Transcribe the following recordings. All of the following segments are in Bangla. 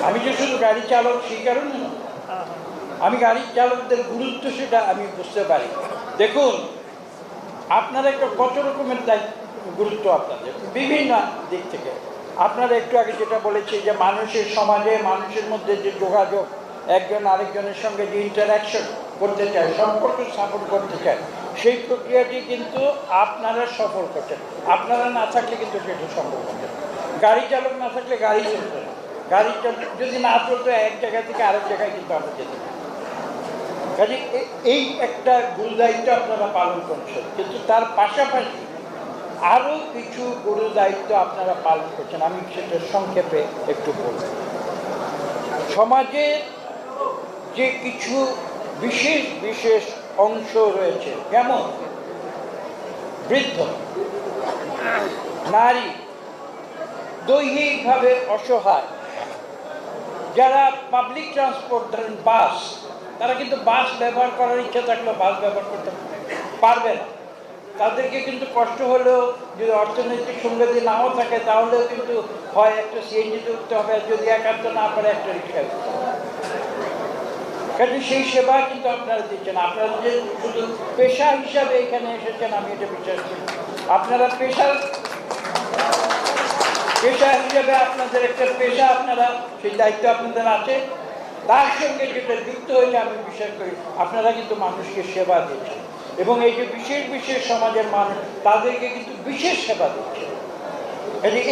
আমি যে শুধু গাড়ি চালক সেই কারণে না, আমি গাড়ি চালকদের গুরুত্ব সেটা আমি বুঝতে পারি। দেখুন, আপনারা একটা কত রকমের গুরুত্ব আপনাদের বিভিন্ন দিক থেকে। আপনারা একটু আগে যেটা বলেছি যে মানুষের সমাজে, মানুষের মধ্যে যে যোগাযোগ, একজন আরেকজনের সঙ্গে যে ইন্টারাকশন করতে চায়, সম্পর্ক স্থাপন করতে চায়, সেই প্রক্রিয়াটি কিন্তু আপনারা সফল করছেন। আপনারা না থাকলে কিন্তু সেটা সম্ভব হতো না। গাড়ি চালক না থাকলে গাড়ি চলতো না, গাড়ি যদি না চলতো এক জায়গা থেকে আরেক জায়গায় কিন্তু আমরা যেতে পারি। কাজে এই একটা গুরু দায়িত্ব আপনারা পালন করছেন, কিন্তু তার পাশাপাশি আরও কিছু গুরু দায়িত্ব আপনারা পালন করছেন। আমি সেটা সংক্ষেপে একটু বলব। সমাজের যে কিছু বিশেষ বিশেষ অংশ রয়েছে, যেমন বৃদ্ধ, নারী, দৈহিকভাবে অসহায়, যারা পাবলিক ট্রান্সপোর্ট, ধরেন বাস, তারা কিন্তু বাস ব্যবহার করার ইচ্ছা থাকলেও বাস ব্যবহার করতে পারবে না। তাদেরকে কিন্তু কষ্ট হলেও, যদি অর্থনৈতিক সংগতি নাও থাকে, তাহলেও কিন্তু হয় একটা সিএনজিতে উঠতে হবে, যদি একান্ত না পারে একটা রিক্সায় উঠতে হবে। কাজে সেই সেবা কিন্তু আপনারা দিচ্ছেন। আপনারা যে শুধু পেশা হিসাবে এখানে এসেছেন, আমি এটা বিশ্বাস করি। আপনারা পেশা হিসাবে আপনাদের একটা পেশা, আপনারা সেই দায়িত্ব আপনাদের আছে। তার সঙ্গে যেটা যুক্ত হয়েছে, আমি বিশ্বাস করি আপনারা কিন্তু মানুষকে সেবা দিচ্ছেন, এবং এই যে বিশেষ বিশেষ সমাজের মানুষ, তাদেরকে কিন্তু বিশেষ সেবা দিচ্ছে।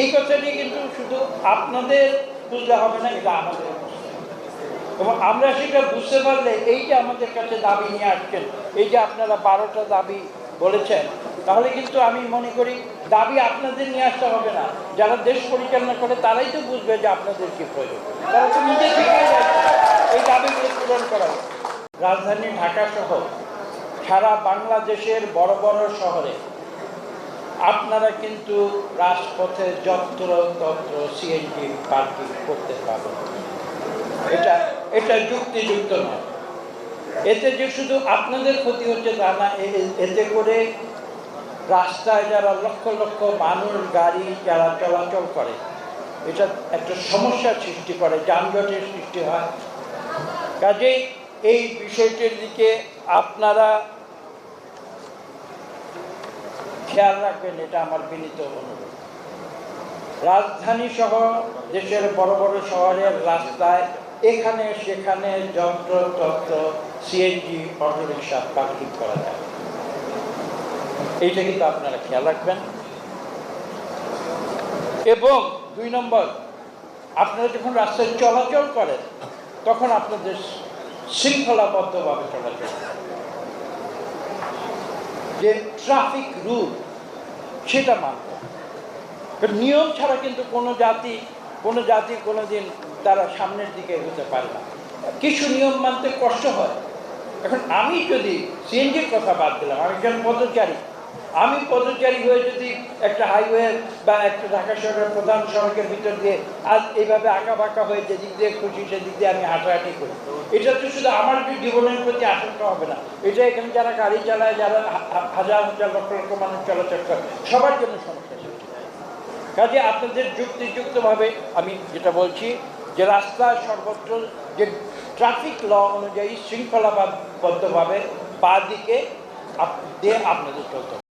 এই কথাটি কিন্তু শুধু আপনাদের বুঝলে হবে না, এটা আমাদের, এবং আমরা সেটা বুঝতে পারলে, এই যে আমাদের কাছে দাবি নিয়ে আসছেন, এই যে আপনারা 12টা দাবি বলেছেন, তাহলে কিন্তু আমি মনে করি দাবি আপনাদের নিয়ে আসতে হবে না। যারা দেশ পরিচালনা করে তারাই তো বুঝবে যে আপনাদের কি প্রয়োজন, তারা তো নিজে থেকেই এই দাবিগুলো পূরণ করা। রাজধানী ঢাকা সহ সারা বাংলাদেশের বড় বড় শহরে আপনারা কিন্তু রাজপথে যত্র তত্র সিএনজি পার্কিং করতে পারবেন। এটা যুক্তিযুক্ত নয়। এতে যে শুধু আপনাদের ক্ষতি হচ্ছে তা না, এতে করে রাস্তায় যারা লক্ষ লক্ষ মানুষ, গাড়ি যারা চলাচল করে, এটা একটা সমস্যার সৃষ্টি করে, যানজটের সৃষ্টি হয়। কাজেই এই বিষয়টির দিকে আপনারা খেয়াল রাখবেন, এটা আমার বিনীত অনুরোধ। রাজধানী সহ দেশের বড় বড় শহরের রাস্তায় এখানে সেখানে যন্ত্রতন্ত্র সিএনজি অটোরিকশা পার্কিং করা যায়, এইটা কিন্তু আপনারা খেয়াল রাখবেন। এবং 2 নম্বর, আপনারা যখন রাস্তায় চলাচল করেন, তখন আপনাদের শৃঙ্খলাবদ্ধভাবে চলাচল, যে ট্রাফিক রুল সেটা মানতে। নিয়ম ছাড়া কিন্তু কোনো জাতি কোনোদিন তারা সামনের দিকে এগোতে পারে না। কিছু নিয়ম মানতে কষ্ট হয়। এখন আমি যদি সিএনজির কথা বাদ দিলাম, আমি একজন পথচারী, আমি পথচারী হয়ে যদি একটা হাইওয়ে বা একটা ঢাকা শহরের প্রধান সড়কের ভিতর দিয়ে আজ এইভাবে আঁকা বাঁকা হয়ে যেদিক দিয়ে খুশি সেদিক দিয়ে আমি হাঁটাহাঁটি করি, এটা তো শুধু আমার জীবনের প্রতি আশঙ্কা হবে না, এটা এখানে যারা গাড়ি চালায়, যারা হাজার হাজার লক্ষ লক্ষ মানুষ চলাচল করে, সবার জন্য সমস্যা সৃষ্টি। কাজে আপনাদের যুক্তিযুক্তভাবে আমি যেটা বলছি, যে রাস্তায় সর্বত্র যে ট্রাফিক ল অনুযায়ী শৃঙ্খলাবদ্ধভাবে বাঁ দিকে দিয়ে আপনাদের চলতে হবে।